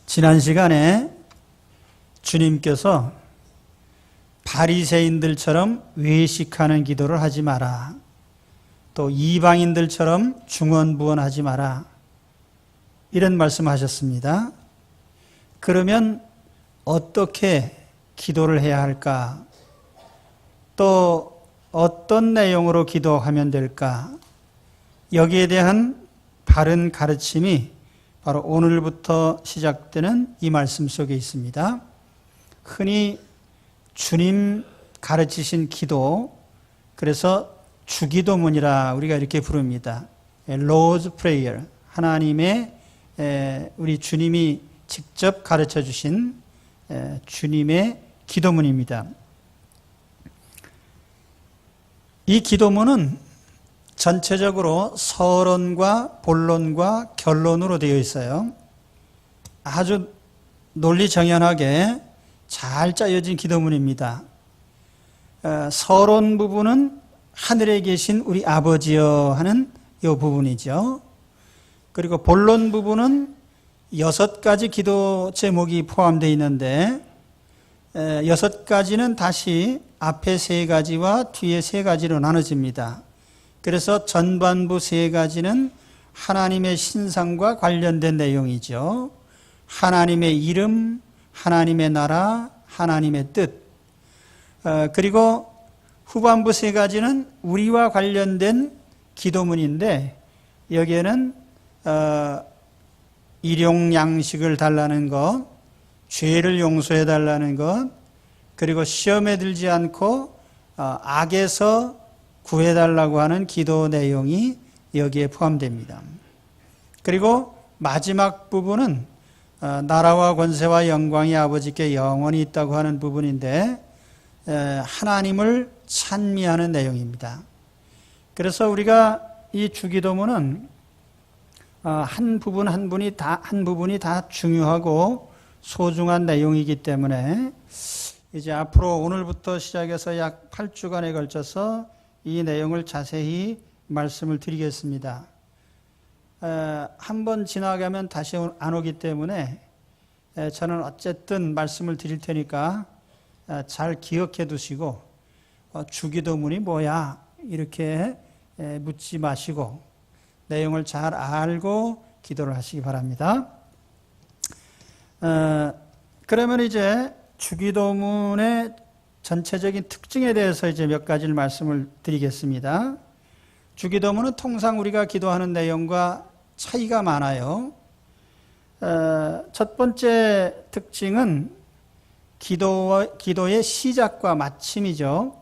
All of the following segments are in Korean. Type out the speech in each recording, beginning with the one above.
지난 시간에 주님께서 바리새인들처럼 외식하는 기도를 하지 마라. 또 이방인들처럼 중언부언하지 마라. 이런 말씀하셨습니다. 그러면 어떻게 기도를 해야 할까? 또 어떤 내용으로 기도하면 될까? 여기에 대한 바른 가르침이 바로 오늘부터 시작되는 이 말씀 속에 있습니다. 흔히 주님 가르치신 기도, 그래서 주기도문이라 우리가 이렇게 부릅니다. Lord's Prayer, 하나님의 우리 주님이 직접 가르쳐 주신 주님의 기도문입니다. 이 기도문은 전체적으로 서론과 본론과 결론으로 되어 있어요. 아주 논리정연하게 잘 짜여진 기도문입니다. 서론 부분은 하늘에 계신 우리 아버지여 하는 이 부분이죠. 그리고 본론 부분은 6가지 기도 제목이 포함되어 있는데 6가지는 다시 앞에 3가지와 뒤에 3가지로 나눠집니다. 그래서 전반부 3가지는 하나님의 신상과 관련된 내용이죠. 하나님의 이름, 하나님의 나라, 하나님의 뜻. 그리고 후반부 3가지는 우리와 관련된 기도문인데 여기에는 일용 양식을 달라는 것, 죄를 용서해 달라는 것, 그리고 시험에 들지 않고 악에서 구해달라고 하는 기도 내용이 여기에 포함됩니다. 그리고 마지막 부분은 나라와 권세와 영광이 아버지께 영원히 있다고 하는 부분인데 하나님을 찬미하는 내용입니다. 그래서 우리가 이 주기도문은 한 부분이 다 중요하고 소중한 내용이기 때문에 이제 앞으로 오늘부터 시작해서 약 8주간에 걸쳐서 이 내용을 자세히 말씀을 드리겠습니다. 한번 지나가면 다시 안 오기 때문에 저는 어쨌든 말씀을 드릴 테니까 잘 기억해 두시고 주기도문이 뭐야 이렇게 묻지 마시고 내용을 잘 알고 기도를 하시기 바랍니다. 그러면 이제 주기도문의 전체적인 특징에 대해서 이제 몇 가지를 말씀을 드리겠습니다. 주기도문은 통상 우리가 기도하는 내용과 차이가 많아요. 첫 번째 특징은 기도의 시작과 마침이죠.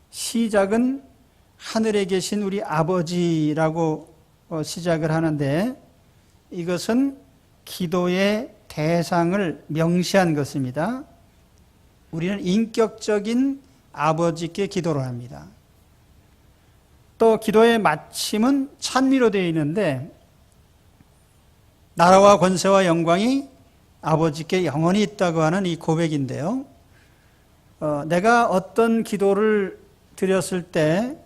시작은 하늘에 계신 우리 아버지라고 시작을 하는데 이것은 기도의 대상을 명시한 것입니다. 우리는 인격적인 아버지께 기도를 합니다. 또 기도의 마침은 찬미로 되어 있는데 나라와 권세와 영광이 아버지께 영원히 있다고 하는 이 고백인데요. 내가 어떤 기도를 드렸을 때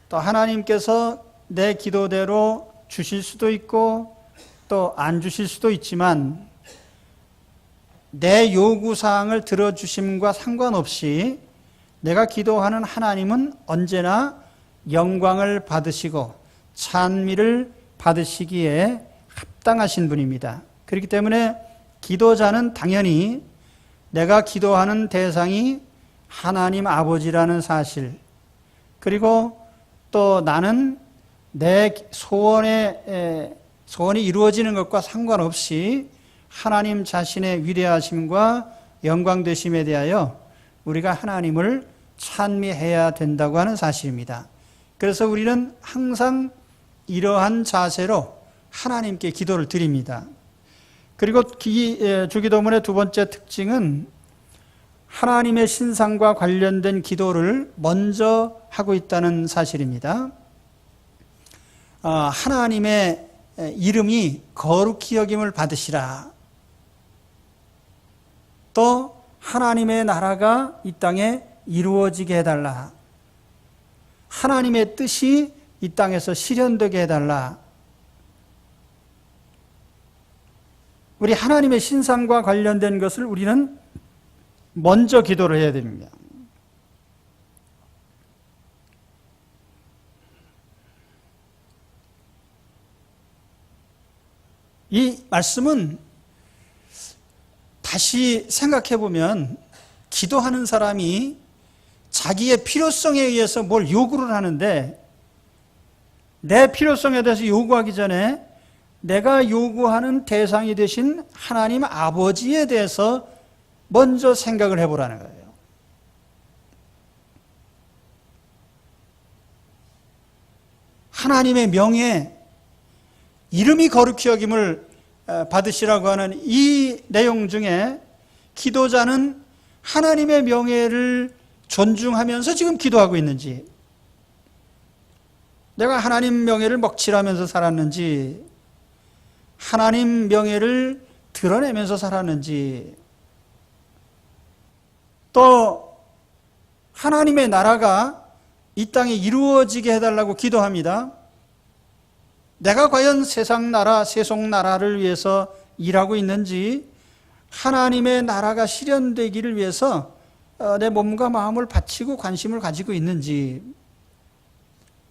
또 하나님께서 내 기도대로 주실 수도 있고 또 안 주실 수도 있지만 내 요구사항을 들어주심과 상관없이 내가 기도하는 하나님은 언제나 영광을 받으시고 찬미를 받으시기에 합당하신 분입니다. 그렇기 때문에 기도자는 당연히 내가 기도하는 대상이 하나님 아버지라는 사실, 그리고 또 나는 내 소원이 이루어지는 것과 상관없이 하나님 자신의 위대하심과 영광되심에 대하여 우리가 하나님을 찬미해야 된다고 하는 사실입니다. 그래서 우리는 항상 이러한 자세로 하나님께 기도를 드립니다. 그리고 주기도문의 두 번째 특징은 하나님의 신상과 관련된 기도를 먼저 하고 있다는 사실입니다. 하나님의 이름이 거룩히 여김을 받으시라. 또 하나님의 나라가 이 땅에 이루어지게 해달라. 하나님의 뜻이 이 땅에서 실현되게 해달라. 우리 하나님의 신상과 관련된 것을 우리는 먼저 기도를 해야 됩니다. 이 말씀은 다시 생각해 보면 기도하는 사람이 자기의 필요성에 의해서 뭘 요구를 하는데 내 필요성에 대해서 요구하기 전에 내가 요구하는 대상이 되신 하나님 아버지에 대해서 먼저 생각을 해보라는 거예요. 하나님의 명예, 이름이 거룩히 여김을 받으시라고 하는 이 내용 중에 기도자는 하나님의 명예를 존중하면서 지금 기도하고 있는지, 내가 하나님 명예를 먹칠하면서 살았는지, 하나님 명예를 드러내면서 살았는지, 또 하나님의 나라가 이 땅에 이루어지게 해달라고 기도합니다. 내가 과연 세상 나라, 세속 나라를 위해서 일하고 있는지, 하나님의 나라가 실현되기를 위해서 내 몸과 마음을 바치고 관심을 가지고 있는지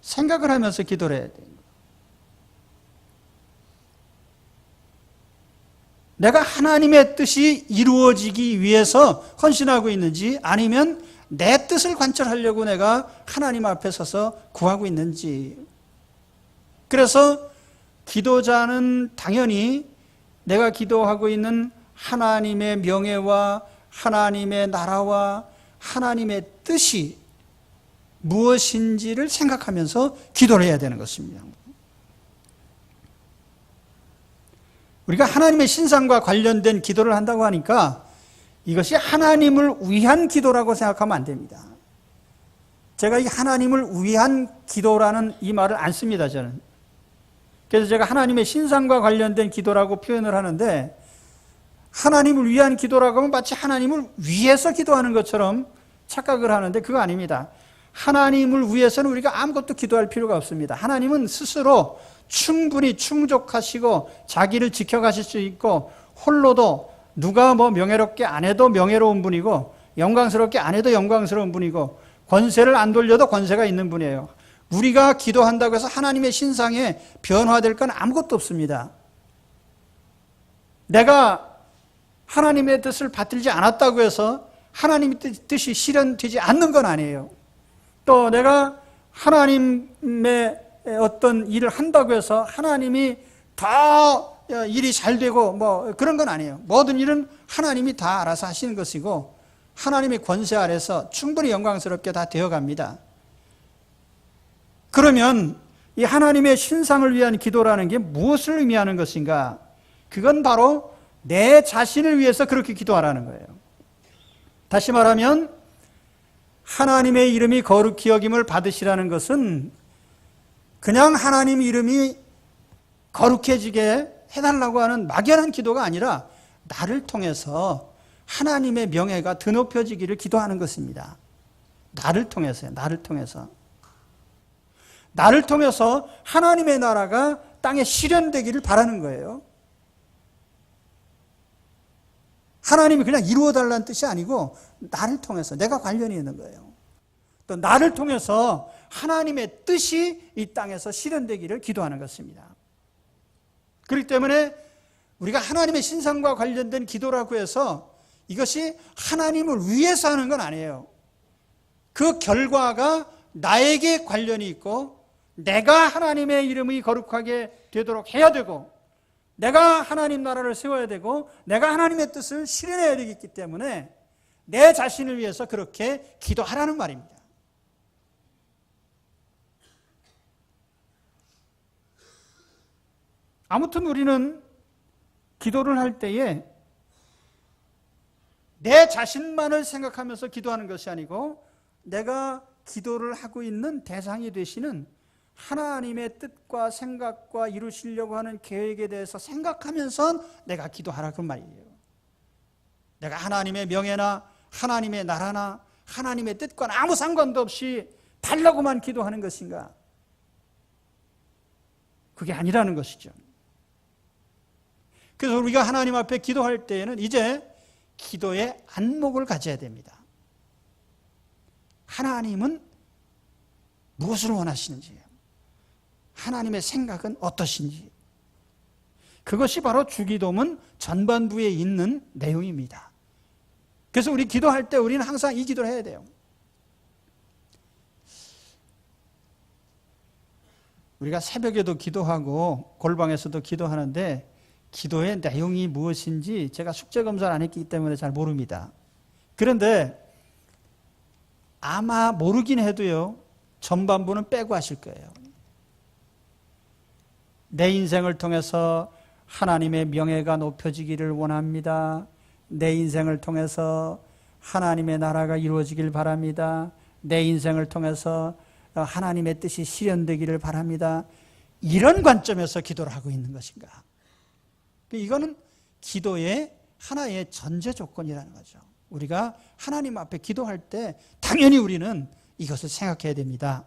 생각을 하면서 기도를 해야 돼요. 내가 하나님의 뜻이 이루어지기 위해서 헌신하고 있는지, 아니면 내 뜻을 관철하려고 내가 하나님 앞에 서서 구하고 있는지. 그래서 기도자는 당연히 내가 기도하고 있는 하나님의 명예와 하나님의 나라와 하나님의 뜻이 무엇인지를 생각하면서 기도를 해야 되는 것입니다. 우리가 하나님의 신상과 관련된 기도를 한다고 하니까 이것이 하나님을 위한 기도라고 생각하면 안 됩니다. 제가 이 하나님을 위한 기도라는 이 말을 안 씁니다, 저는. 그래서 제가 하나님의 신상과 관련된 기도라고 표현을 하는데, 하나님을 위한 기도라고 하면 마치 하나님을 위해서 기도하는 것처럼 착각을 하는데 그거 아닙니다. 하나님을 위해서는 우리가 아무것도 기도할 필요가 없습니다. 하나님은 스스로 충분히 충족하시고 자기를 지켜가실 수 있고, 홀로도 누가 뭐 명예롭게 안 해도 명예로운 분이고, 영광스럽게 안 해도 영광스러운 분이고, 권세를 안 돌려도 권세가 있는 분이에요. 우리가 기도한다고 해서 하나님의 신상에 변화될 건 아무것도 없습니다. 내가 하나님의 뜻을 받들지 않았다고 해서 하나님의 뜻이 실현되지 않는 건 아니에요. 또 내가 하나님의 어떤 일을 한다고 해서 하나님이 더 일이 잘 되고 뭐 그런 건 아니에요. 모든 일은 하나님이 다 알아서 하시는 것이고, 하나님의 권세 아래서 충분히 영광스럽게 다 되어갑니다. 그러면 이 하나님의 신상을 위한 기도라는 게 무엇을 의미하는 것인가? 그건 바로 내 자신을 위해서 그렇게 기도하라는 거예요. 다시 말하면 하나님의 이름이 거룩히 여김을 받으시라는 것은 그냥 하나님 이름이 거룩해지게 해달라고 하는 막연한 기도가 아니라 나를 통해서 하나님의 명예가 드높여지기를 기도하는 것입니다. 나를 통해서요. 나를 통해서. 나를 통해서 하나님의 나라가 땅에 실현되기를 바라는 거예요. 하나님이 그냥 이루어달라는 뜻이 아니고 나를 통해서, 내가 관련이 있는 거예요. 또 나를 통해서 하나님의 뜻이 이 땅에서 실현되기를 기도하는 것입니다. 그렇기 때문에 우리가 하나님의 신상과 관련된 기도라고 해서 이것이 하나님을 위해서 하는 건 아니에요. 그 결과가 나에게 관련이 있고, 내가 하나님의 이름이 거룩하게 되도록 해야 되고, 내가 하나님 나라를 세워야 되고, 내가 하나님의 뜻을 실현해야 되기 때문에 내 자신을 위해서 그렇게 기도하라는 말입니다. 아무튼 우리는 기도를 할 때에 내 자신만을 생각하면서 기도하는 것이 아니고, 내가 기도를 하고 있는 대상이 되시는 하나님의 뜻과 생각과 이루시려고 하는 계획에 대해서 생각하면서 내가 기도하라, 그 말이에요. 내가 하나님의 명예나 하나님의 나라나 하나님의 뜻과는 아무 상관도 없이 달라고만 기도하는 것인가? 그게 아니라는 것이죠. 그래서 우리가 하나님 앞에 기도할 때에는 이제 기도의 안목을 가져야 됩니다. 하나님은 무엇을 원하시는지, 하나님의 생각은 어떠신지, 그것이 바로 주기도문 전반부에 있는 내용입니다. 그래서 우리 기도할 때 우리는 항상 이 기도를 해야 돼요. 우리가 새벽에도 기도하고 골방에서도 기도하는데 기도의 내용이 무엇인지 제가 숙제 검사를 안 했기 때문에 잘 모릅니다. 그런데 아마 모르긴 해도요, 전반부는 빼고 하실 거예요. 내 인생을 통해서 하나님의 명예가 높여지기를 원합니다. 내 인생을 통해서 하나님의 나라가 이루어지길 바랍니다. 내 인생을 통해서 하나님의 뜻이 실현되기를 바랍니다. 이런 관점에서 기도를 하고 있는 것인가? 이거는 기도의 하나의 전제 조건이라는 거죠. 우리가 하나님 앞에 기도할 때 당연히 우리는 이것을 생각해야 됩니다.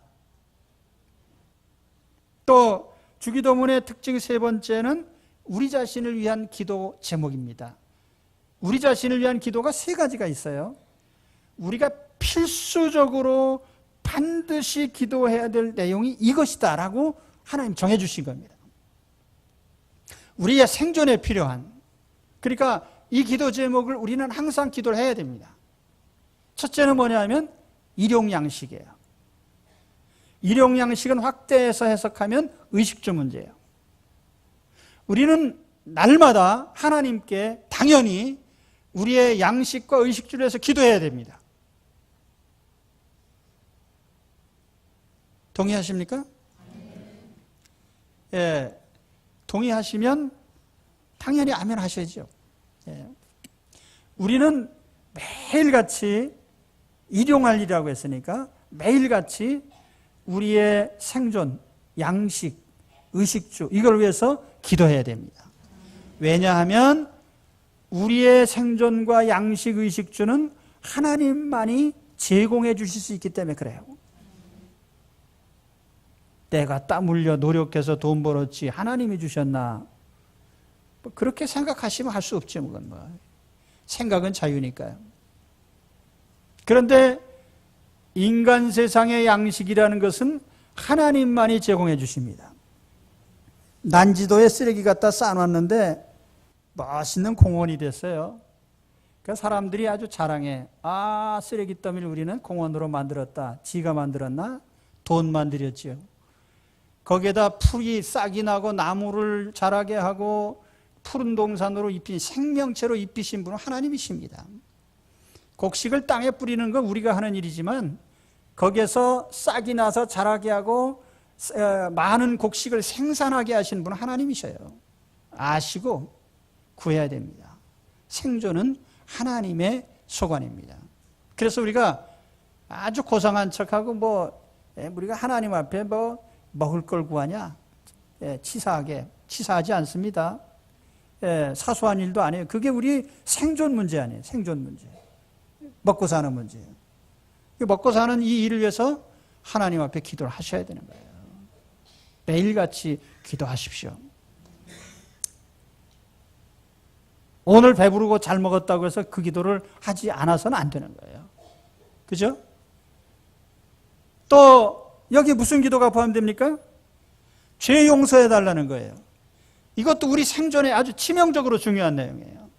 또 주기도문의 특징 세 번째는 우리 자신을 위한 기도 제목입니다. 우리 자신을 위한 기도가 세 가지가 있어요. 우리가 필수적으로 반드시 기도해야 될 내용이 이것이다 라고 하나님 정해주신 겁니다. 우리의 생존에 필요한, 그러니까 이 기도 제목을 우리는 항상 기도를 해야 됩니다. 첫째는 뭐냐면 일용양식이에요. 일용양식은 확대해서 해석하면 의식주 문제예요. 우리는 날마다 하나님께 당연히 우리의 양식과 의식주를 해서 기도해야 됩니다. 동의하십니까? 예, 동의하시면 당연히 아멘 하셔야죠. 예. 우리는 매일같이 일용할 일이라고 했으니까 매일같이 우리의 생존, 양식, 의식주 이걸 위해서 기도해야 됩니다. 왜냐하면 우리의 생존과 양식, 의식주는 하나님만이 제공해 주실 수 있기 때문에 그래요. 내가 땀 흘려 노력해서 돈 벌었지 하나님이 주셨나? 뭐 그렇게 생각하시면 할 수 없죠. 그건 뭐. 생각은 자유니까요. 그런데 인간 세상의 양식이라는 것은 하나님만이 제공해 주십니다. 난지도에 쓰레기 갖다 쌓아놨는데 멋있는 공원이 됐어요. 그 사람들이 아주 자랑해. 아, 쓰레기 더미를 우리는 공원으로 만들었다. 지가 만들었나? 돈만 들였지요. 거기에다 풀이 싹이 나고 나무를 자라게 하고 푸른 동산으로 입힌 생명체로 입히신 분은 하나님이십니다. 곡식을 땅에 뿌리는 건 우리가 하는 일이지만 거기에서 싹이 나서 자라게 하고 많은 곡식을 생산하게 하시는 분은 하나님이셔요. 아시고 구해야 됩니다. 생존은 하나님의 소관입니다. 그래서 우리가 아주 고상한 척하고 우리가 하나님 앞에 먹을 걸 구하냐? 치사하지 않습니다. 사소한 일도 아니에요. 그게 우리 생존 문제 아니에요. 생존 문제. 먹고 사는 문제예요. 먹고 사는 이 일을 위해서 하나님 앞에 기도를 하셔야 되는 거예요. 매일같이 기도하십시오. 오늘 배부르고 잘 먹었다고 해서 그 기도를 하지 않아서는 안 되는 거예요. 그죠? 또 여기 무슨 기도가 포함됩니까? 죄 용서해 달라는 거예요. 이것도 우리 생존에 아주 치명적으로 중요한 내용이에요.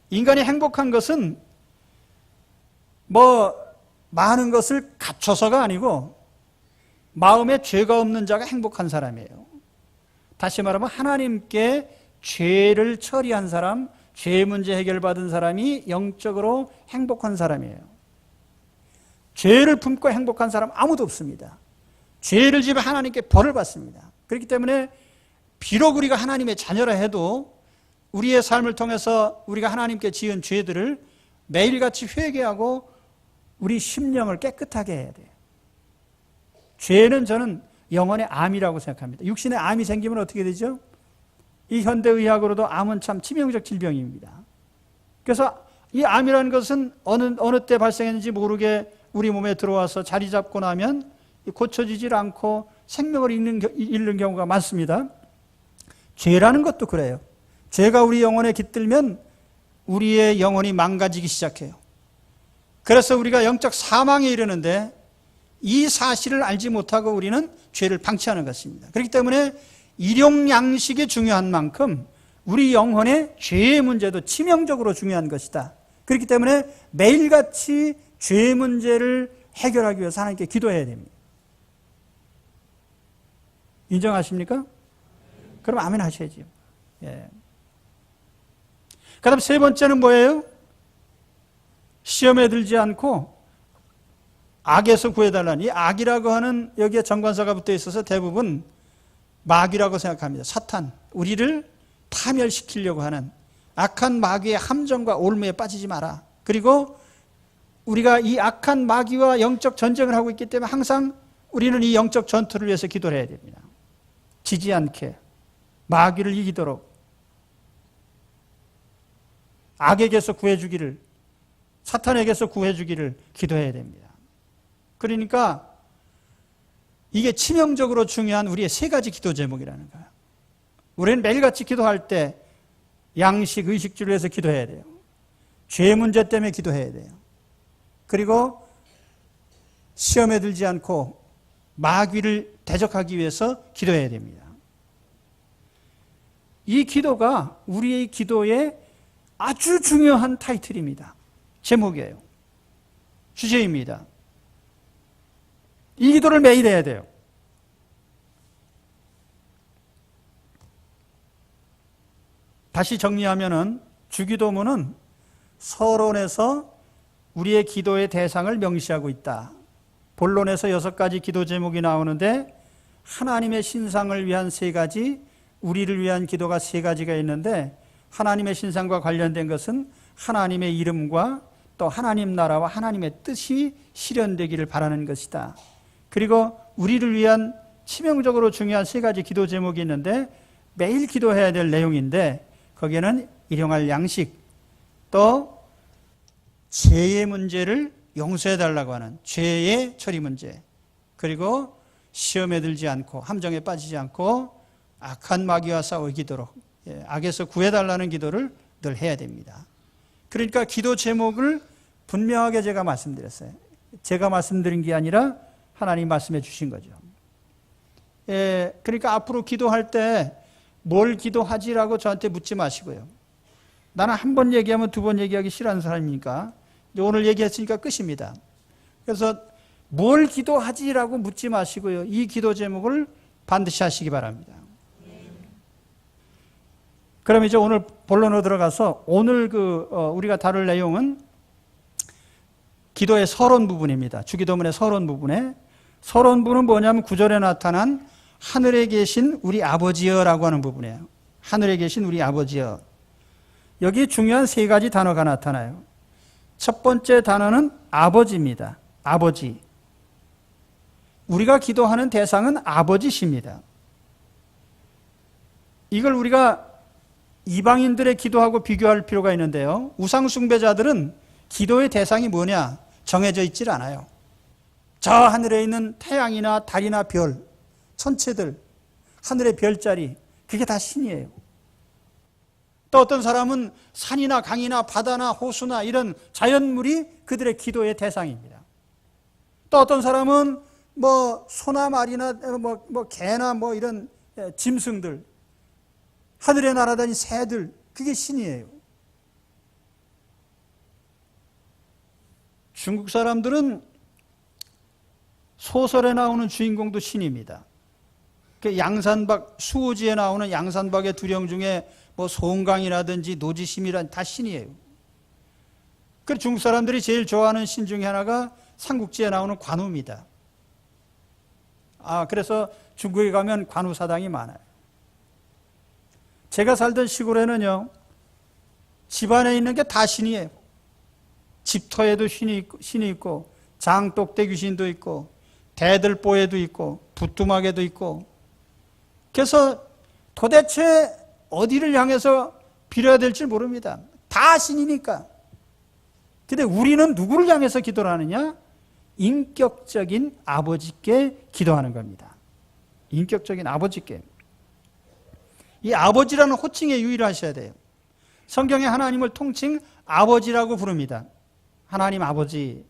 인간이 행복한 것은 많은 것을 갖춰서가 아니고 마음에 죄가 없는 자가 행복한 사람이에요. 다시 말하면 하나님께 죄를 처리한 사람, 죄 문제 해결받은 사람이 영적으로 행복한 사람이에요. 죄를 품고 행복한 사람 아무도 없습니다. 죄를 지으면 하나님께 벌을 받습니다. 그렇기 때문에 비록 우리가 하나님의 자녀라 해도 우리의 삶을 통해서 우리가 하나님께 지은 죄들을 매일같이 회개하고 우리 심령을 깨끗하게 해야 돼요. 죄는 저는 영혼의 암이라고 생각합니다. 육신에 암이 생기면 어떻게 되죠? 이 현대의학으로도 암은 참 치명적 질병입니다. 그래서 이 암이라는 것은 어느 때 발생했는지 모르게 우리 몸에 들어와서 자리 잡고 나면 고쳐지질 않고 생명을 잃는 경우가 많습니다. 죄라는 것도 그래요. 죄가 우리 영혼에 깃들면 우리의 영혼이 망가지기 시작해요. 그래서 우리가 영적 사망에 이르는데 이 사실을 알지 못하고 우리는 죄를 방치하는 것입니다. 그렇기 때문에 일용 양식이 중요한 만큼 우리 영혼의 죄의 문제도 치명적으로 중요한 것이다. 그렇기 때문에 매일같이 죄의 문제를 해결하기 위해서 하나님께 기도해야 됩니다. 인정하십니까? 그럼 아멘 하셔야죠. 예. 그 다음 세 번째는 뭐예요? 시험에 들지 않고 악에서 구해달라는, 이 악이라고 하는 여기에 정관사가 붙어 있어서 대부분 마귀라고 생각합니다. 사탄, 우리를 파멸시키려고 하는 악한 마귀의 함정과 올무에 빠지지 마라. 그리고 우리가 이 악한 마귀와 영적 전쟁을 하고 있기 때문에 항상 우리는 이 영적 전투를 위해서 기도를 해야 됩니다. 지지 않게 마귀를 이기도록 악에게서 구해주기를, 사탄에게서 구해주기를 기도해야 됩니다. 그러니까 이게 치명적으로 중요한 우리의 세 가지 기도 제목이라는 거예요. 우리는 매일같이 기도할 때 양식, 의식주를 위해서 기도해야 돼요. 죄 문제 때문에 기도해야 돼요. 그리고 시험에 들지 않고 마귀를 대적하기 위해서 기도해야 됩니다. 이 기도가 우리의 기도의 아주 중요한 타이틀입니다. 제목이에요. 주제입니다. 이 기도를 매일 해야 돼요. 다시 정리하면은 주기도문은 서론에서 우리의 기도의 대상을 명시하고 있다. 본론에서 6가지 기도 제목이 나오는데 하나님의 신상을 위한 3가지, 우리를 위한 기도가 3가지가 있는데 하나님의 신상과 관련된 것은 하나님의 이름과 또 하나님 나라와 하나님의 뜻이 실현되기를 바라는 것이다. 그리고 우리를 위한 치명적으로 중요한 3가지 기도 제목이 있는데 매일 기도해야 될 내용인데 거기에는 일용할 양식, 또 죄의 문제를 용서해달라고 하는 죄의 처리 문제, 그리고 시험에 들지 않고 함정에 빠지지 않고 악한 마귀와 싸우기도록 악에서 구해달라는 기도를 늘 해야 됩니다. 그러니까 기도 제목을 분명하게 제가 말씀드렸어요. 제가 말씀드린 게 아니라 하나님 말씀해 주신 거죠. 그러니까 앞으로 기도할 때 뭘 기도하지라고 저한테 묻지 마시고요. 나는 한 번 얘기하면 2번 얘기하기 싫어하는 사람이니까 오늘 얘기했으니까 끝입니다. 그래서 뭘 기도하지라고 묻지 마시고요. 이 기도 제목을 반드시 하시기 바랍니다. 그럼 이제 오늘 본론으로 들어가서 오늘 우리가 다룰 내용은 기도의 서론 부분입니다. 주기도문의 서론 부분에 서론 부분은 뭐냐면 9절에 나타난 하늘에 계신 우리 아버지여라고 하는 부분이에요. 하늘에 계신 우리 아버지여. 여기 중요한 3가지 단어가 나타나요. 첫 번째 단어는 아버지입니다. 아버지. 우리가 기도하는 대상은 아버지십니다. 이걸 우리가 이방인들의 기도하고 비교할 필요가 있는데요. 우상 숭배자들은 기도의 대상이 뭐냐 정해져 있질 않아요. 저 하늘에 있는 태양이나 달이나 별, 천체들, 하늘의 별자리, 그게 다 신이에요. 또 어떤 사람은 산이나 강이나 바다나 호수나 이런 자연물이 그들의 기도의 대상입니다. 또 어떤 사람은 소나 말이나 개나 이런 짐승들, 하늘에 날아다니는 새들, 그게 신이에요. 중국 사람들은 소설에 나오는 주인공도 신입니다. 양산박, 수호지에 나오는 양산박의 두령 중에 송강이라든지 노지심이라든지 다 신이에요. 그래서 중국 사람들이 제일 좋아하는 신 중에 하나가 삼국지에 나오는 관우입니다. 그래서 중국에 가면 관우 사당이 많아요. 제가 살던 시골에는요, 집안에 있는 게 다 신이에요. 집터에도 신이 있고, 장독대 귀신도 있고, 대들보에도 있고, 부뚜막에도 있고. 그래서 도대체 어디를 향해서 빌어야 될지 모릅니다. 다 신이니까. 근데 우리는 누구를 향해서 기도를 하느냐? 인격적인 아버지께 기도하는 겁니다. 인격적인 아버지께. 이 아버지라는 호칭에 유의하셔야 돼요. 성경에 하나님을 통칭 아버지라고 부릅니다. 하나님 아버지.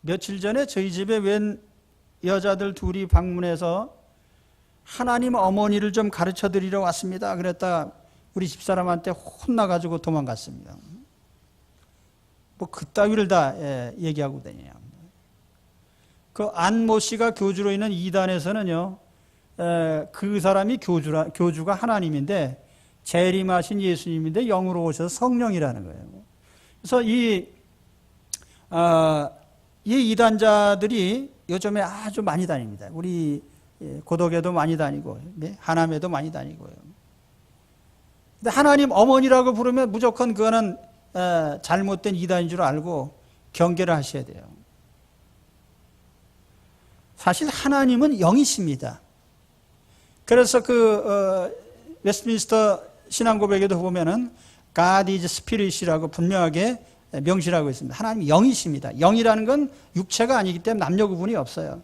며칠 전에 저희 집에 웬 여자들 둘이 방문해서 하나님 어머니를 좀 가르쳐 드리러 왔습니다. 그랬다 우리 집사람한테 혼나가지고 도망갔습니다. 뭐 그따위를 다 얘기하고 다녀요. 그 안모 씨가 교주로 있는 이단에서는요, 그 사람이 교주가 하나님인데 재림하신 예수님인데 영으로 오셔서 성령이라는 거예요. 그래서 이 이단자들이 요즘에 아주 많이 다닙니다. 우리 고덕에도 많이 다니고 하남에도 많이 다니고요. 근데 하나님 어머니라고 부르면 무조건 그거는 잘못된 이단인 줄 알고 경계를 하셔야 돼요. 사실 하나님은 영이십니다. 그래서 웨스트민스터 신앙고백에도 보면은 God is Spirit이라고 분명하게 명시하고 있습니다. 하나님 영이십니다. 영이라는 건 육체가 아니기 때문에 남녀 구분이 없어요.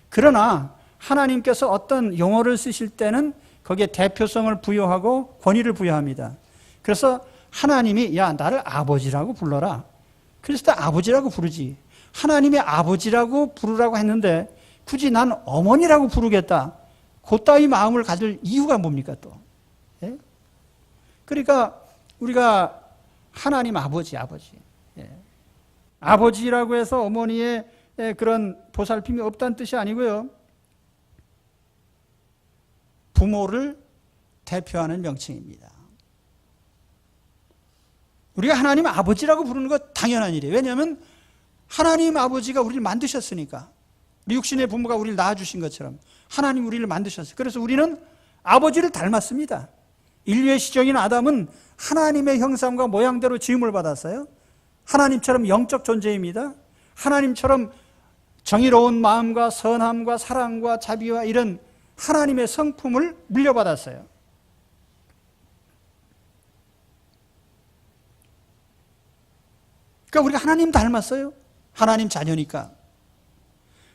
그러나 하나님께서 어떤 용어를 쓰실 때는 거기에 대표성을 부여하고 권위를 부여합니다. 그래서 하나님이 야 나를 아버지라고 불러라. 그래서 아버지라고 부르지. 하나님의 아버지라고 부르라고 했는데 굳이 난 어머니라고 부르겠다. 그따위 마음을 가질 이유가 뭡니까 또? 예? 그러니까 우리가 하나님 아버지. 예. 아버지라고 해서 어머니의 그런 보살핌이 없다는 뜻이 아니고요. 부모를 대표하는 명칭입니다. 우리가 하나님 아버지라고 부르는 거 당연한 일이에요. 왜냐하면 하나님 아버지가 우리를 만드셨으니까. 우리 육신의 부모가 우리를 낳아주신 것처럼 하나님 우리를 만드셨어요. 그래서 우리는 아버지를 닮았습니다. 인류의 시종인 아담은 하나님의 형상과 모양대로 지음을 받았어요. 하나님처럼 영적 존재입니다. 하나님처럼 정의로운 마음과 선함과 사랑과 자비와 이런 하나님의 성품을 물려받았어요. 그러니까 우리가 하나님 닮았어요. 하나님 자녀니까.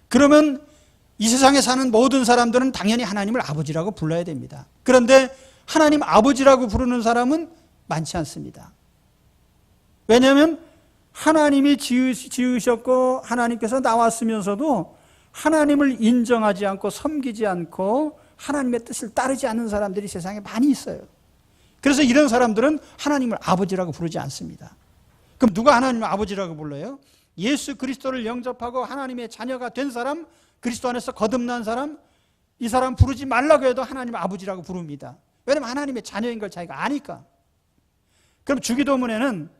그러면 이 세상에 사는 모든 사람들은 당연히 하나님을 아버지라고 불러야 됩니다. 그런데 하나님 아버지라고 부르는 사람은 많지 않습니다. 왜냐하면 하나님이 지으셨고 하나님께서 나왔으면서도 하나님을 인정하지 않고 섬기지 않고 하나님의 뜻을 따르지 않는 사람들이 세상에 많이 있어요. 그래서 이런 사람들은 하나님을 아버지라고 부르지 않습니다. 그럼 누가 하나님을 아버지라고 불러요? 예수 그리스도를 영접하고 하나님의 자녀가 된 사람, 그리스도 안에서 거듭난 사람, 이 사람 부르지 말라고 해도 하나님 아버지라고 부릅니다. 왜냐하면 하나님의 자녀인 걸 자기가 아니까. 그럼 주기도문에는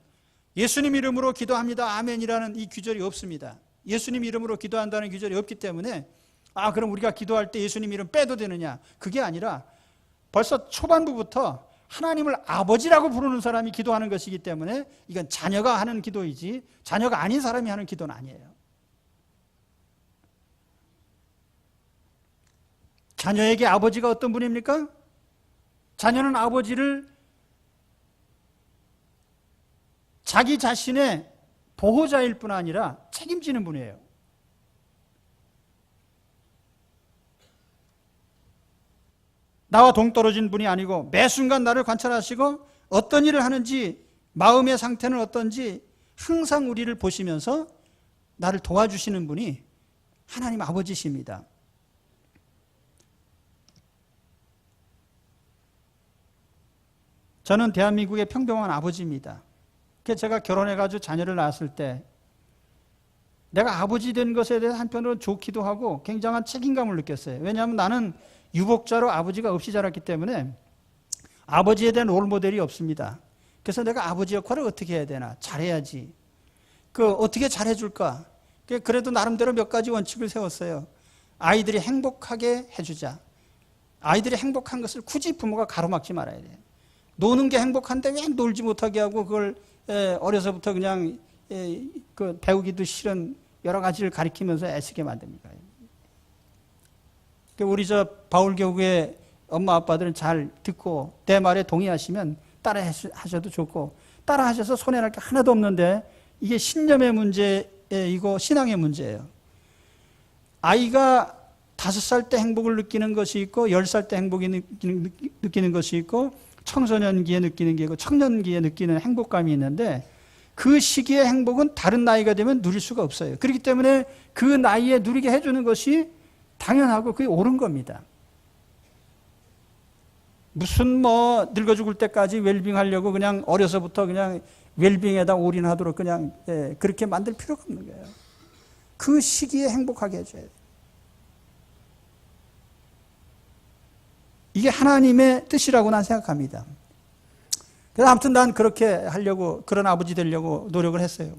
예수님 이름으로 기도합니다. 아멘이라는 이 규절이 없습니다. 예수님 이름으로 기도한다는 규절이 없기 때문에 그럼 우리가 기도할 때 예수님 이름 빼도 되느냐? 그게 아니라 벌써 초반부부터 하나님을 아버지라고 부르는 사람이 기도하는 것이기 때문에 이건 자녀가 하는 기도이지 자녀가 아닌 사람이 하는 기도는 아니에요. 자녀에게 아버지가 어떤 분입니까? 자녀는 아버지를 자기 자신의 보호자일 뿐 아니라 책임지는 분이에요. 나와 동떨어진 분이 아니고 매 순간 나를 관찰하시고 어떤 일을 하는지 마음의 상태는 어떤지 항상 우리를 보시면서 나를 도와주시는 분이 하나님 아버지십니다. 저는 대한민국의 평범한 아버지입니다. 그래서 제가 결혼해가지고 자녀를 낳았을 때 내가 아버지 된 것에 대해서 한편으로는 좋기도 하고 굉장한 책임감을 느꼈어요. 왜냐하면 나는 유복자로 아버지가 없이 자랐기 때문에 아버지에 대한 롤모델이 없습니다. 그래서 내가 아버지 역할을 어떻게 해야 되나? 잘해야지. 어떻게 잘해줄까? 그래도 나름대로 몇 가지 원칙을 세웠어요. 아이들이 행복하게 해주자. 아이들이 행복한 것을 굳이 부모가 가로막지 말아야 돼요. 노는 게 행복한데 왜 놀지 못하게 하고 그걸 어려서부터 그냥 배우기도 싫은 여러 가지를 가리키면서 애쓰게 만듭니까? 우리 바울교구의 엄마 아빠들은 잘 듣고 내 말에 동의하시면 따라 하셔도 좋고 따라 하셔서 손해날 게 하나도 없는데 이게 신념의 문제이고 신앙의 문제예요. 아이가 5살 때 행복을 느끼는 것이 있고 10살 때 행복이 느끼는 것이 있고 청소년기에 느끼는 게 있고 청년기에 느끼는 행복감이 있는데 그 시기의 행복은 다른 나이가 되면 누릴 수가 없어요. 그렇기 때문에 그 나이에 누리게 해주는 것이 당연하고 그게 옳은 겁니다. 무슨 늙어 죽을 때까지 웰빙 하려고 그냥 어려서부터 그냥 웰빙에다 올인하도록 그냥 그렇게 만들 필요가 없는 거예요. 그 시기에 행복하게 해줘야 돼요. 이게 하나님의 뜻이라고 난 생각합니다. 그래서 아무튼 난 그렇게 하려고, 그런 아버지 되려고 노력을 했어요.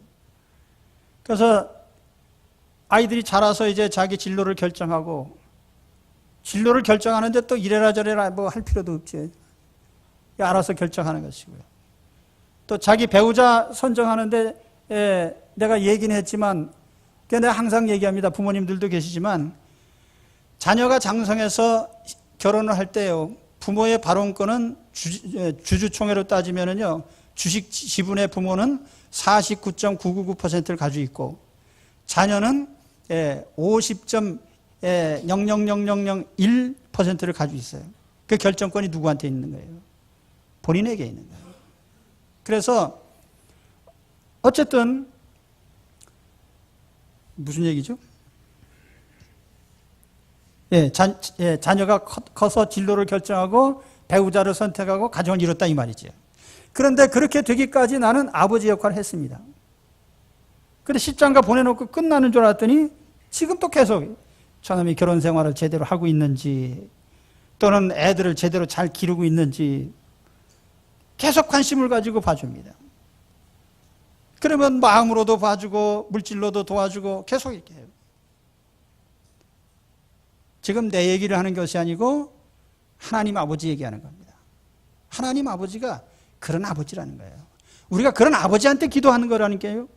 그래서 아이들이 자라서 이제 자기 진로를 결정하고, 진로를 결정하는데 또 이래라 저래라 뭐 할 필요도 없지. 알아서 결정하는 것이고요. 또 자기 배우자 선정하는데 내가 얘기는 했지만, 내가 항상 얘기합니다. 부모님들도 계시지만, 자녀가 장성해서 결혼을 할 때요, 부모의 발언권은 주주총회로 따지면은요, 주식 지분의 부모는 49.999%를 가지고 있고, 자녀는 50.00001%를 가지고 있어요. 그 결정권이 누구한테 있는 거예요? 본인에게 있는 거예요. 그래서 어쨌든 무슨 얘기죠? 자녀가 커서 진로를 결정하고 배우자를 선택하고 가정을 이뤘다 이 말이죠. 그런데 그렇게 되기까지 나는 아버지 역할을 했습니다. 그런데 십장가 보내놓고 끝나는 줄 알았더니 지금 또 계속 저놈이 결혼 생활을 제대로 하고 있는지 또는 애들을 제대로 잘 기르고 있는지 계속 관심을 가지고 봐줍니다. 그러면 마음으로도 봐주고 물질로도 도와주고 계속 이렇게 해요. 지금 내 얘기를 하는 것이 아니고 하나님 아버지 얘기하는 겁니다. 하나님 아버지가 그런 아버지라는 거예요. 우리가 그런 아버지한테 기도하는 거라는 게요.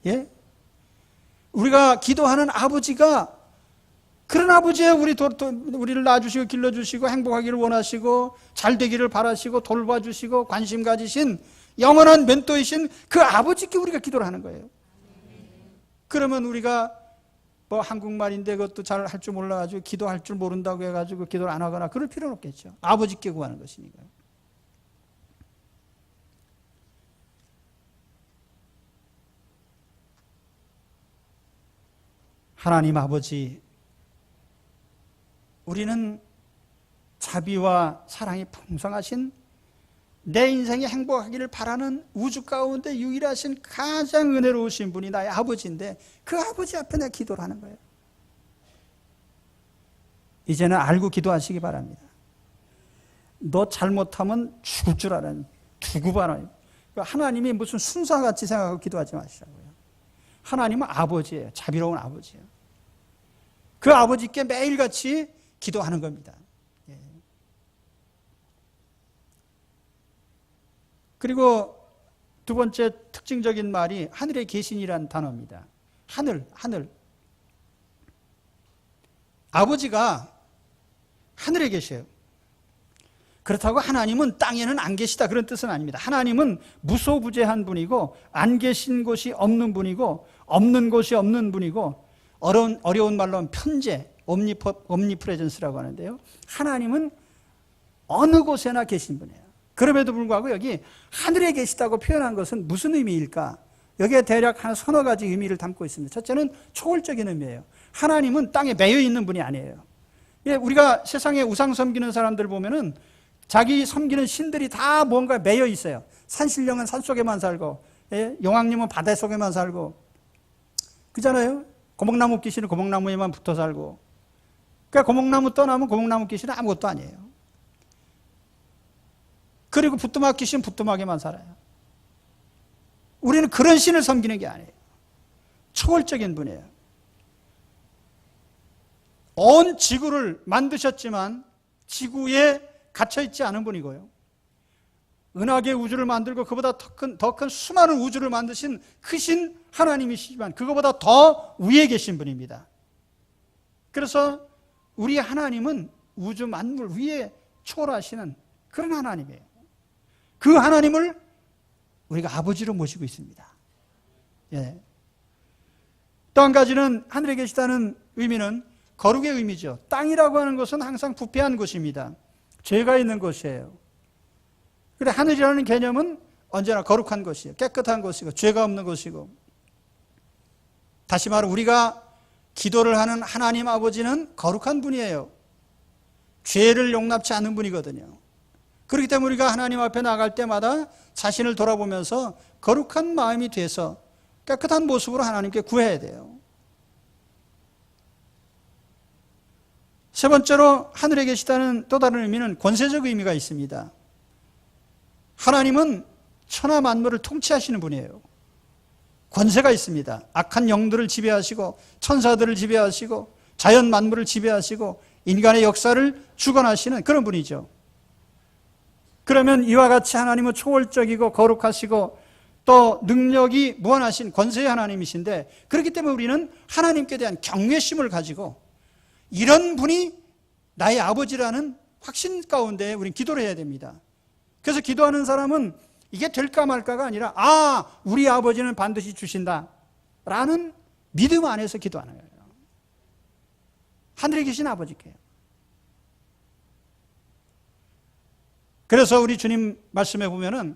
예? 우리가 기도하는 아버지가 그런 아버지예요. 우리를 낳아주시고 길러주시고 행복하기를 원하시고 잘 되기를 바라시고 돌봐주시고 관심 가지신 영원한 멘토이신 그 아버지께 우리가 기도를 하는 거예요. 그러면 우리가 뭐 한국말인데 그것도 잘 할 줄 몰라가지고 기도할 줄 모른다고 해가지고 기도를 안 하거나 그럴 필요는 없겠죠. 아버지께 구하는 것이니까요. 하나님 아버지, 우리는 자비와 사랑이 풍성하신 내 인생이 행복하기를 바라는 우주 가운데 유일하신 가장 은혜로우신 분이 나의 아버지인데 그 아버지 앞에 내가 기도를 하는 거예요. 이제는 알고 기도하시기 바랍니다. 너 잘못하면 죽을 줄 알아요. 두고 봐요. 하나님이 무슨 순사같이 생각하고 기도하지 마시라고요. 하나님은 아버지예요. 자비로운 아버지예요. 그 아버지께 매일같이 기도하는 겁니다. 그리고 두 번째 특징적인 말이 하늘에 계신이라는 단어입니다. 하늘. 아버지가 하늘에 계셔요. 그렇다고 하나님은 땅에는 안 계시다 그런 뜻은 아닙니다. 하나님은 무소부재한 분이고 안 계신 곳이 없는 분이고 없는 곳이 없는 분이고 어려운 말로 하면 편재, 옴니프레전스라고 하는데요. 하나님은 어느 곳에나 계신 분이에요. 그럼에도 불구하고 여기 하늘에 계시다고 표현한 것은 무슨 의미일까? 여기에 대략 한 서너 가지 의미를 담고 있습니다. 첫째는 초월적인 의미예요. 하나님은 땅에 매여 있는 분이 아니에요. 우리가 세상에 우상 섬기는 사람들 보면은 자기 섬기는 신들이 다 뭔가 매여 있어요. 산신령은 산속에만 살고, 용왕님은 바다 속에만 살고, 그잖아요. 고목나무 귀신은 고목나무에만 붙어 살고, 그러니까 고목나무 떠나면 고목나무 귀신은 아무것도 아니에요. 그리고 부뚜막 귀신 부뚜막에만 살아요. 우리는 그런 신을 섬기는 게 아니에요. 초월적인 분이에요. 온 지구를 만드셨지만 지구에 갇혀있지 않은 분이고요. 은하계 우주를 만들고 그보다 더 큰 수많은 우주를 만드신 크신 하나님이시지만 그거보다 더 위에 계신 분입니다. 그래서 우리 하나님은 우주 만물 위에 초월하시는 그런 하나님이에요. 그 하나님을 우리가 아버지로 모시고 있습니다. 또 한 가지는 하늘에 계시다는 의미는 거룩의 의미죠. 땅이라고 하는 것은 항상 부패한 곳입니다. 죄가 있는 곳이에요. 그런데 하늘이라는 개념은 언제나 거룩한 곳이에요. 깨끗한 곳이고 죄가 없는 곳이고. 다시 말해 우리가 기도를 하는 하나님 아버지는 거룩한 분이에요. 죄를 용납치 않는 분이거든요. 그렇기 때문에 우리가 하나님 앞에 나갈 때마다 자신을 돌아보면서 거룩한 마음이 돼서 깨끗한 모습으로 하나님께 구해야 돼요. 세 번째로 하늘에 계시다는 또 다른 의미는 권세적 의미가 있습니다. 하나님은 천하 만물을 통치하시는 분이에요. 권세가 있습니다. 악한 영들을 지배하시고 천사들을 지배하시고 자연 만물을 지배하시고 인간의 역사를 주관하시는 그런 분이죠. 그러면 이와 같이 하나님은 초월적이고 거룩하시고 또 능력이 무한하신 권세의 하나님이신데, 그렇기 때문에 우리는 하나님께 대한 경외심을 가지고 이런 분이 나의 아버지라는 확신 가운데 우리는 기도를 해야 됩니다. 그래서 기도하는 사람은 이게 될까 말까가 아니라 우리 아버지는 반드시 주신다 라는 믿음 안에서 기도하는 거예요. 하늘에 계신 아버지께요. 그래서 우리 주님 말씀에 보면은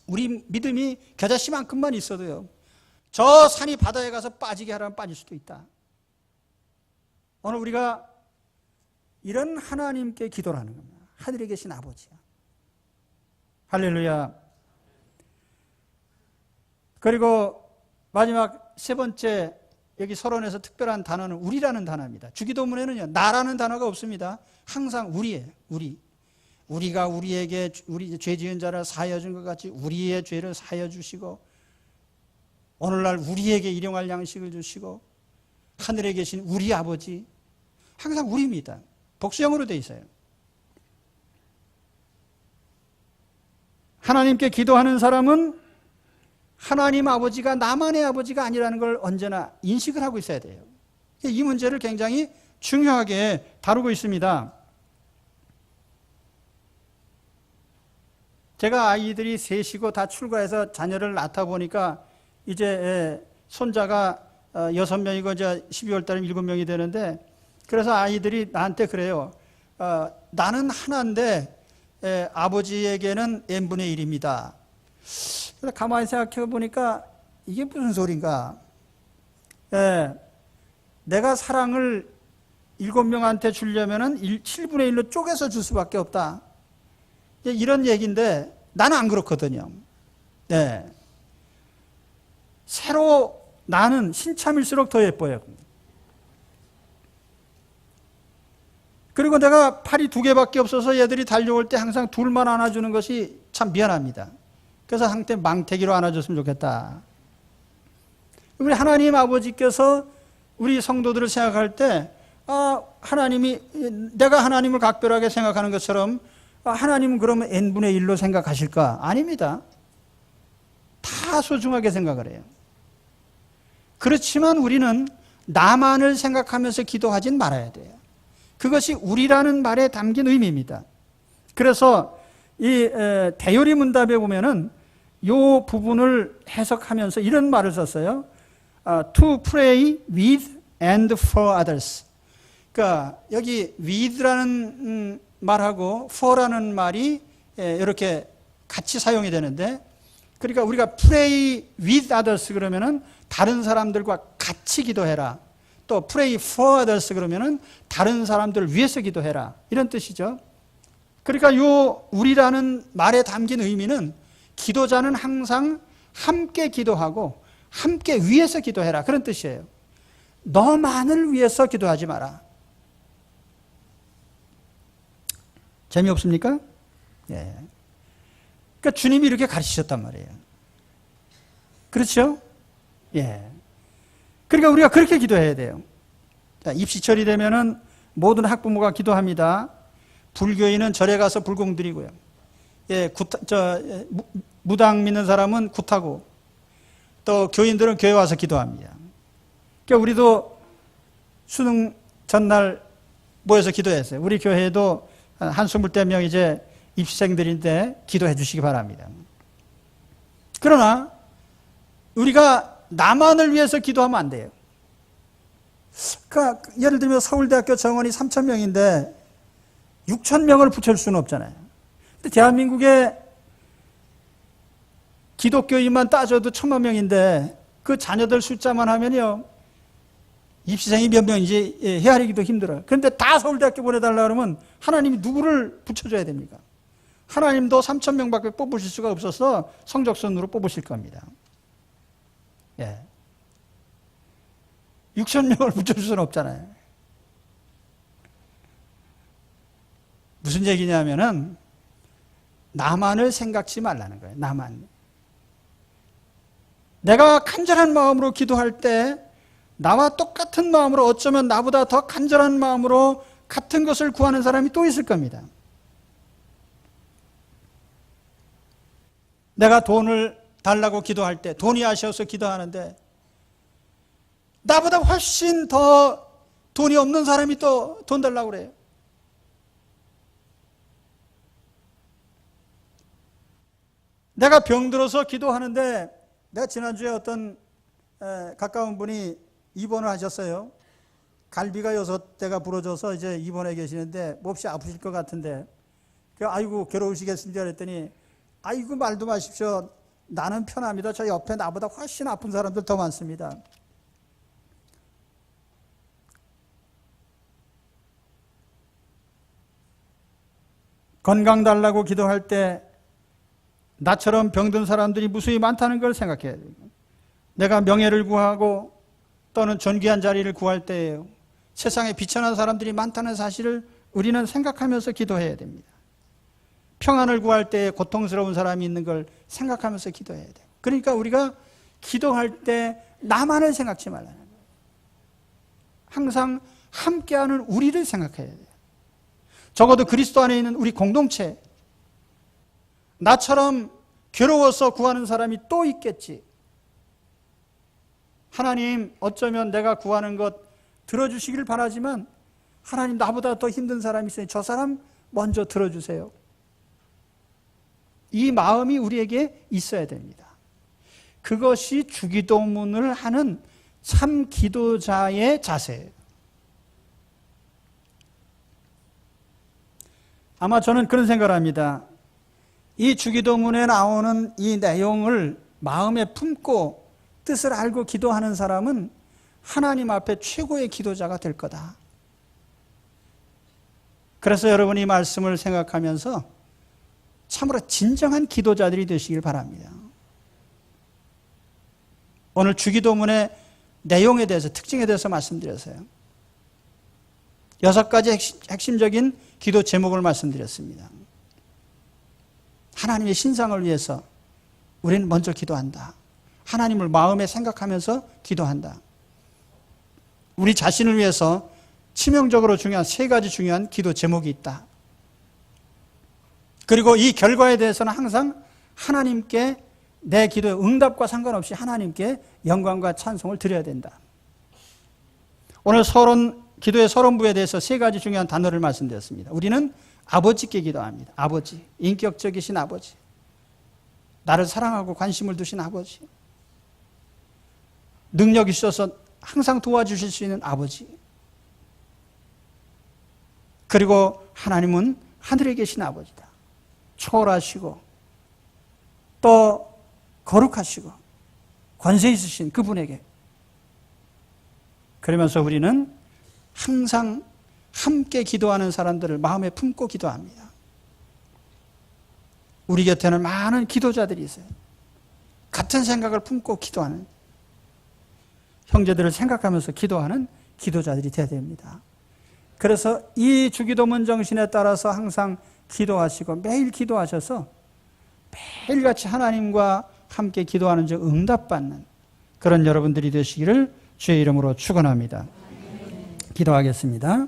우리 믿음이 겨자씨만큼만 있어도요, 저 산이 바다에 가서 빠지게 하라면 빠질 수도 있다. 오늘 우리가 이런 하나님께 기도를 하는 겁니다. 하늘에 계신 아버지야. 할렐루야. 그리고 마지막 세 번째, 여기 서론에서 특별한 단어는 우리라는 단어입니다. 주기도문에는요, 나라는 단어가 없습니다. 항상 우리예요. 우리가 우리에게 우리 죄 지은 자를 사하여 준 것 같이 우리의 죄를 사하여 주시고, 오늘날 우리에게 일용할 양식을 주시고, 하늘에 계신 우리 아버지, 항상 우리입니다. 복수형으로 되어 있어요. 하나님께 기도하는 사람은 하나님 아버지가 나만의 아버지가 아니라는 걸 언제나 인식을 하고 있어야 돼요. 이 문제를 굉장히 중요하게 다루고 있습니다. 제가 아이들이 셋이고 다 출가해서 자녀를 낳다 보니까 이제 손자가 6명이고 이제 12월 달에 7명이 되는데, 그래서 아이들이 나한테 그래요. 나는 하나인데 아버지에게는 n분의 1입니다. 그래서 가만히 생각해 보니까 이게 무슨 소린가? 내가 사랑을 7명한테 주려면은 7분의 1로 쪼개서 줄 수밖에 없다. 이런 얘기인데 나는 안 그렇거든요. 새로 나는 신참일수록 더 예뻐요. 그리고 내가 팔이 2개밖에 없어서 얘들이 달려올 때 항상 둘만 안아주는 것이 참 미안합니다. 그래서 한때 망태기로 안아줬으면 좋겠다. 우리 하나님 아버지께서 우리 성도들을 생각할 때 하나님이, 내가 하나님을 각별하게 생각하는 것처럼 하나님은 그러면 n분의 1로 생각하실까? 아닙니다. 다 소중하게 생각을 해요. 그렇지만 우리는 나만을 생각하면서 기도하진 말아야 돼요. 그것이 우리라는 말에 담긴 의미입니다. 그래서 이 대요리 문답에 보면은 이 부분을 해석하면서 이런 말을 썼어요. To pray with and for others. 그러니까 여기 with라는 말하고 for라는 말이 이렇게 같이 사용이 되는데, 그러니까 우리가 pray with others 그러면은 다른 사람들과 같이 기도해라. 또 pray for others 그러면은 다른 사람들을 위해서 기도해라. 이런 뜻이죠. 그러니까 요 우리라는 말에 담긴 의미는 기도자는 항상 함께 기도하고 함께 위해서 기도해라. 그런 뜻이에요. 너만을 위해서 기도하지 마라. 재미없습니까? 예. 그러니까 주님이 이렇게 가르치셨단 말이에요. 그렇죠? 예. 그러니까 우리가 그렇게 기도해야 돼요. 자, 입시철이 되면은 모든 학부모가 기도합니다. 불교인은 절에 가서 불공 드리고요. 예, 무당 믿는 사람은 굿하고, 또 교인들은 교회 와서 기도합니다. 그러니까 우리도 수능 전날 모여서 기도했어요. 우리 교회에도 한 20명 이제 입시생들인데 기도해 주시기 바랍니다. 그러나 우리가 나만을 위해서 기도하면 안 돼요. 그러니까 예를 들면 서울대학교 정원이 3,000명인데 6,000명을 붙일 수는 없잖아요. 근데 대한민국의 기독교인만 따져도 1,000만 명인데 그 자녀들 숫자만 하면요, 입시생이 몇 명인지 헤아리기도 힘들어요. 그런데 다 서울대학교 보내달라 그러면 하나님이 누구를 붙여줘야 됩니까? 하나님도 3,000명밖에 뽑으실 수가 없어서 성적순으로 뽑으실 겁니다. 예. 6,000명을 붙여줄 수는 없잖아요. 무슨 얘기냐면은 나만을 생각지 말라는 거예요. 나만. 내가 간절한 마음으로 기도할 때 나와 똑같은 마음으로, 어쩌면 나보다 더 간절한 마음으로 같은 것을 구하는 사람이 또 있을 겁니다. 내가 돈을 달라고 기도할 때, 돈이 아쉬워서 기도하는데 나보다 훨씬 더 돈이 없는 사람이 또 돈 달라고 그래요. 내가 병들어서 기도하는데, 내가 지난주에 어떤 가까운 분이 입원을 하셨어요. 갈비가 6대가 부러져서 이제 입원해 계시는데 몹시 아프실 것 같은데, 아이고 괴로우시겠습니다 그랬더니, 아이고 말도 마십시오. 나는 편합니다. 저 옆에 나보다 훨씬 아픈 사람들 더 많습니다. 건강 달라고 기도할 때 나처럼 병든 사람들이 무수히 많다는 걸 생각해야 돼요. 내가 명예를 구하고 또는 존귀한 자리를 구할 때에요, 세상에 비천한 사람들이 많다는 사실을 우리는 생각하면서 기도해야 됩니다. 평안을 구할 때 고통스러운 사람이 있는 걸 생각하면서 기도해야 돼요. 그러니까 우리가 기도할 때 나만을 생각지 말라는 거예요. 항상 함께하는 우리를 생각해야 돼요. 적어도 그리스도 안에 있는 우리 공동체, 나처럼 괴로워서 구하는 사람이 또 있겠지. 하나님, 어쩌면 내가 구하는 것 들어주시길 바라지만 하나님, 나보다 더 힘든 사람이 있으니 저 사람 먼저 들어주세요. 이 마음이 우리에게 있어야 됩니다. 그것이 주기도문을 하는 참 기도자의 자세예요. 아마 저는 그런 생각을 합니다. 이 주기도문에 나오는 이 내용을 마음에 품고 뜻을 알고 기도하는 사람은 하나님 앞에 최고의 기도자가 될 거다. 그래서 여러분이 이 말씀을 생각하면서 참으로 진정한 기도자들이 되시길 바랍니다. 오늘 주기도문의 내용에 대해서, 특징에 대해서 말씀드렸어요. 6가지 핵심적인 기도 제목을 말씀드렸습니다. 하나님의 신상을 위해서 우리는 먼저 기도한다. 하나님을 마음에 생각하면서 기도한다. 우리 자신을 위해서 치명적으로 중요한 3가지 중요한 기도 제목이 있다. 그리고 이 결과에 대해서는 항상 하나님께, 내 기도의 응답과 상관없이 하나님께 영광과 찬송을 드려야 된다. 오늘 기도의 서론부에 대해서 3가지 중요한 단어를 말씀드렸습니다. 우리는 아버지께 기도합니다. 아버지, 인격적이신 아버지, 나를 사랑하고 관심을 두신 아버지, 능력이 있어서 항상 도와주실 수 있는 아버지, 그리고 하나님은 하늘에 계신 아버지다. 초월하시고 또 거룩하시고 권세 있으신 그분에게, 그러면서 우리는 항상 함께 기도하는 사람들을 마음에 품고 기도합니다. 우리 곁에는 많은 기도자들이 있어요. 같은 생각을 품고 기도하는, 형제들을 생각하면서 기도하는 기도자들이 되어야 됩니다. 그래서 이 주기도문 정신에 따라서 항상 기도하시고 매일 기도하셔서 매일같이 하나님과 함께 기도하는 즉 응답받는 그런 여러분들이 되시기를 주의 이름으로 축원합니다. 기도하겠습니다.